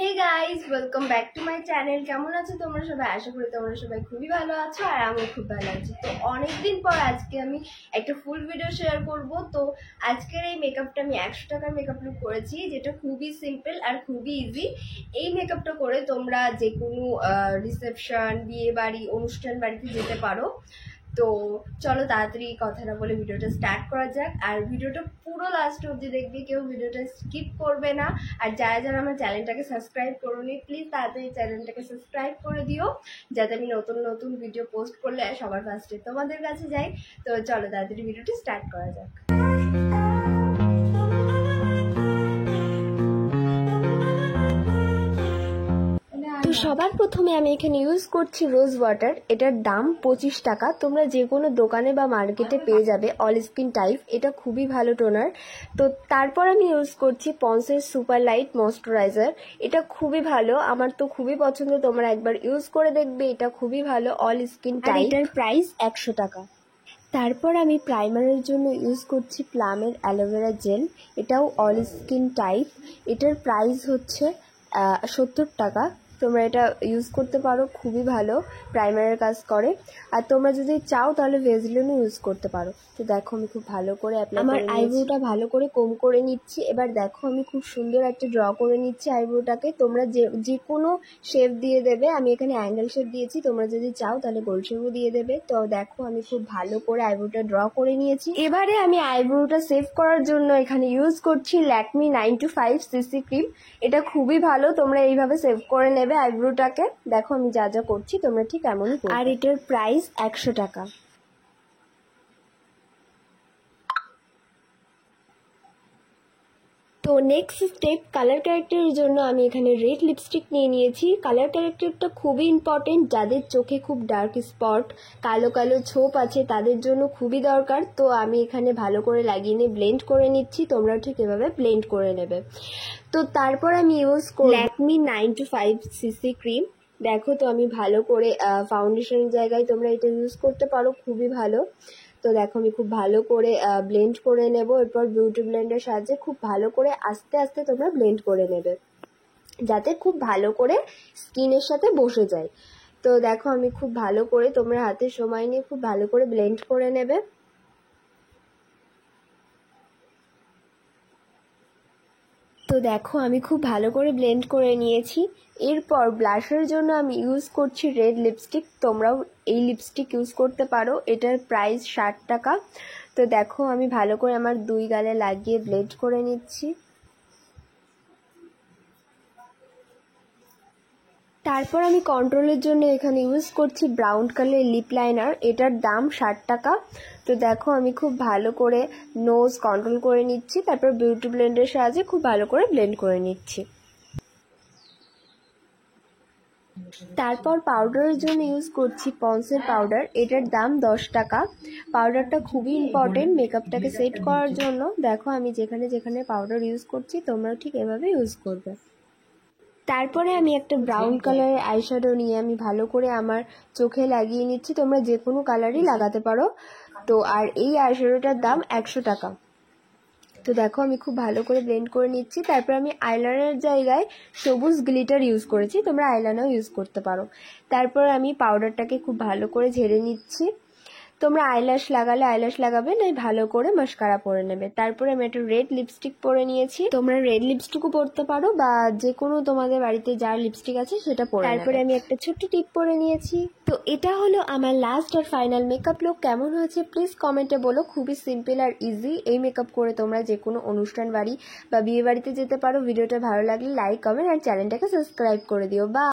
Hey guys, welcome back to my channel. কেমন আছো তোমরা সবাই? আশা করি তোমরা সবাই খুবই ভালো আছো আর আমিও খুব ভালো আছি। তো অনেকদিন পর আজকে আমি একটা ফুল ভিডিও শেয়ার করব। তো আজকের এই মেকআপটা আমি 100 টাকার মেকআপ লুক করেছি, যেটা খুবই সিম্পল আর খুবই ইজি। এই মেকআপটা করে তোমরা যে কোনো রিসেপশন, বিয়ে বাড়ি, অনুষ্ঠান বাড়িতে যেতে পারো। তো চলো তাড়াতাড়ি কথা না বলে ভিডিওটা স্টার্ট করা যাক। আর ভিডিওটা পুরো লাস্ট অবধি দেখবে, কেউ ভিডিওটা স্কিপ করবে না। আর যারা যারা আমার চ্যানেলটাকে সাবস্ক্রাইব করোনি, প্লিজ তাড়াতাড়ি চ্যানেলটাকে সাবস্ক্রাইব করে দিও, যাতে আমি নতুন নতুন ভিডিও পোস্ট করলে সবার ফার্স্টে তোমাদের কাছে যাই। তো চলো তাড়াতাড়ি ভিডিওটি স্টার্ট করা যাক। তো সবার প্রথমে আমি এখানে ইউজ করছি রোজ ওয়াটার। এটার দাম 25 টাকা। তোমরা যে কোনো দোকানে বা মার্কেটে পেয়ে যাবে। অল স্কিন টাইপ, এটা খুবই ভালো টোনার। তো তারপর আমি ইউজ করছি পন্সের সুপার লাইট ময়শ্চারাইজার। এটা খুবই ভালো, আমার তো খুবই পছন্দ। তোমরা একবার ইউজ করে দেখবে, এটা খুবই ভালো। অল স্কিন টাইপ, এটার প্রাইস 100 টাকা। তারপর আমি প্রাইমারের জন্য ইউজ করছি প্লামের অ্যালোভেরা জেল। এটাও অল স্কিন টাইপ, এটার প্রাইস হচ্ছে 70 টাকা। তোমরা এটা ইউজ করতে পারো, খুবই ভালো প্রাইমারের কাজ করে। আর তোমরা যদি চাও তাহলে ভেজলিনও ইউজ করতে পারো। তো দেখো আমি খুব ভালো করে আমার আইব্রোটা ভালো করে কোম করে নিচ্ছি। এবার দেখো আমি খুব সুন্দর একটা ড্র করে নিচ্ছি আইব্রোটাকে। তোমরা যে কোনো শেপ দিয়ে দেবে। আমি এখানে অ্যাঙ্গেল শেপ দিয়েছি, তোমরা যদি চাও তাহলে গোল শেপও দিয়ে দেবে। তো দেখো আমি খুব ভালো করে আইব্রোটা ড্র করে নিয়েছি। এবারে আমি আইব্রোটা সেভ করার জন্য এখানে ইউজ করছি ল্যাকমি 925 সিসি ক্রিম। এটা খুবই ভালো, তোমরা এইভাবে সেভ করে নেবে আইব্রোটাকে। দেখো আমি যা যা করছি তোমরা ঠিক এমনই করবে। আর এটার প্রাইস 100 টাকা। তো নেক্সট স্টেপ, কালার ক্যারেক্টারের জন্য আমি এখানে রেড লিপস্টিক নিয়ে নিয়েছি। কালার ক্যারেক্টারটা খুবই ইম্পর্টেন্ট, যাদের চোখে খুব ডার্ক স্পট, কালো কালো ছোপ আছে, তাদের জন্য খুবই দরকার। তো আমি এখানে ভালো করে লাগিয়ে নিয়ে ব্লেন্ড করে নিচ্ছি। তোমরা ঠিক এভাবে ব্লেন্ড করে নেবে। তো তারপর আমি ইউজ করি ল্যাকমি 925 সিসি ক্রিম। দেখো তো আমি ভালো করে ফাউন্ডেশনের জায়গায় তোমরা এটা ইউজ করতে পারো, খুবই ভালো। তো দেখো আমি খুব ভালো করে ব্লেন্ড করে নেব। এরপর বিউটি ব্লেন্ডের সাহায্যে খুব ভালো করে আস্তে আস্তে তোমরা ব্লেন্ড করে নেবে, যাতে খুব ভালো করে স্কিনের সাথে বসে যায়। তো দেখো আমি খুব ভালো করে, তোমরা হাতে সময় নিয়ে খুব ভালো করে ব্লেন্ড করে নেবে। তো দেখো আমি খুব ভালো করে ব্লেন্ড করে নিয়েছি। এরপর ব্লাশের জন্য আমি ইউজ করছি রেড লিপস্টিক। তোমরাও এই লিপস্টিক ইউজ করতে পারো, এটার প্রাইস 60 টাকা। তো দেখো আমি ভালো করে আমার দুই গালে লাগিয়ে ব্লেন্ড করে নিচ্ছি। তারপর আমি কন্ট্রোলের জন্য এখানে ইউজ করছি ব্রাউন কালার লিপ লাইনার। এটার দাম 60 টাকা। তো দেখো আমি খুব ভালো করে নোজ কন্ট্রোল করে নিচ্ছি, তারপর বিউটি ব্লেন্ডের সাহায্যে খুব ভালো করে ব্লেন্ড করে নিচ্ছি। তারপর পাউডারের জন্য ইউজ করছি পন্সের পাউডার। এটার দাম 10 টাকা। পাউডারটা খুবই ইম্পর্টেন্ট মেকআপটাকে সেট করার জন্য। দেখো আমি যেখানে যেখানে পাউডার ইউজ করছি তোমরাও ঠিক এভাবে ইউজ করবে। তারপরে আমি একটা ব্রাউন কালারের আইশ্যাডো নিয়ে আমি ভালো করে আমার চোখে লাগিয়ে নিচ্ছি। তোমরা যে কোনো কালারই লাগাতে পারো। তো আর এই আইশ্যাডোটার দাম 100 টাকা। তো দেখো আমি খুব ভালো করে ব্লেন্ড করে নিচ্ছি। তারপর আমি আইলাইনারের জায়গায় সবুজ গ্লিটার ইউজ করেছি, তোমরা আইলাইনারও ইউজ করতে পারো। তারপর আমি পাউডারটাকে খুব ভালো করে ঝেড়ে নিচ্ছি। তোমরা আইল্যাশ লাগালে আইল্যাশ লাগাবে, না ভালো করে মাস্কারা পরে নেবে। তারপরে আমি একটা রেড লিপস্টিক পরে নিয়েছি। তোমরা রেড লিপস্টিকও পরতে পারো বা যে কোনো তোমাদের বাড়িতে যার লিপস্টিক আছে সেটা পরে। তারপরে আমি একটা ছোট্ট টিপ পরে নিয়েছি। তো এটা হলো আমার লাস্ট আর ফাইনাল মেকআপ লুক। কেমন হয়েছে প্লিজ কমেন্টে বলো। খুবই সিম্পল আর ইজি। এই মেকআপ করে তোমরা যে কোনো অনুষ্ঠান বাড়ি বা বিয়ে বাড়িতে যেতে পারো। ভিডিওটা ভালো লাগলে লাইক, কমেন্ট আর চ্যানেলটাকে সাবস্ক্রাইব করে দিও। বা